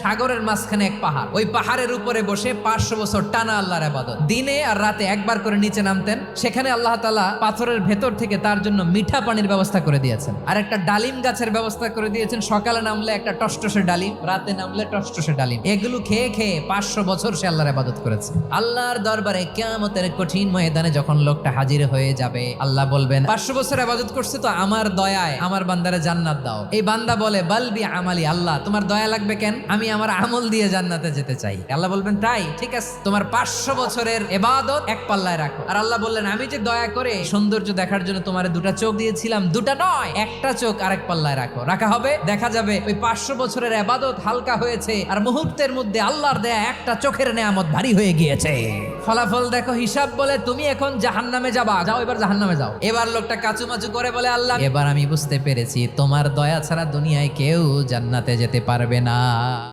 সাগরের মাঝখানে এক পাহাড়, ওই পাহাড়ের উপরে বসে 500 বছর টানা আল্লাহর ইবাদত। দিনে আর রাতে একবার করে নিচে নামতেন। সেখানে আল্লাহ তাআলা পাথরের ভেতর থেকে তার জন্য মিঠা পানির ব্যবস্থা করে দিয়েছেন, আর একটা ডালিম গাছের ব্যবস্থা করে দিয়েছেন। সকালে নামলে একটা টসটসে ডালিম, রাতে নামলে টসটসে ডালিম। এগুলো খেয়ে খেয়ে 500 বছর সে আল্লাহর ইবাদত করেছে। আল্লাহর দরবারে কিয়ামতের কঠিন ময়দানে যখন লোকটা হাজির হয়ে যাবে, আল্লাহ বলবেন 500 বছর ইবাদত করছে তো আমার দয়ায় আমার বান্দারে জান্নাত দাও। এই বান্দা বলে বালবি আমালি, আল্লাহ তোমার দয়া লাগবে কেন? আমি আমার আমল দিয়ে জান্নাতে যেতে চাই। আল্লাহ বলবেন তাই, ঠিক আছে, তোমার 500 বছরের ইবাদত এক পাল্লায় রাখো। আর আল্লাহ বললেন আমি যে দয়া করে সৌন্দর্য দেখার জন্য তোমার দুটা চোখ দিয়েছিলাম, দুটা নয়, একটা চোখ আরেক পাল্লায় রাখো। রাখা হবে, দেখা যাবে ওই 500 বছরের ইবাদত হালকা হয়েছে, আর মুহূর্তের মধ্যে আল্লাহর দেয়া একটা চোখের নেয়ামত ভারী হয়ে গিয়েছে। ফলাফল দেখো, হিসাব বলে তুমি এখন জাহান্নামে যাবা, যাও এবার জাহান্নামে যাও। এবার লোকটা কাচুমাচু করে বলে আল্লাহ এবার আমি বুঝতে পেরেছি তোমার দয়া ছাড়া দুনিয়ায় কেউ জান্নাতে যেতে পারবে না।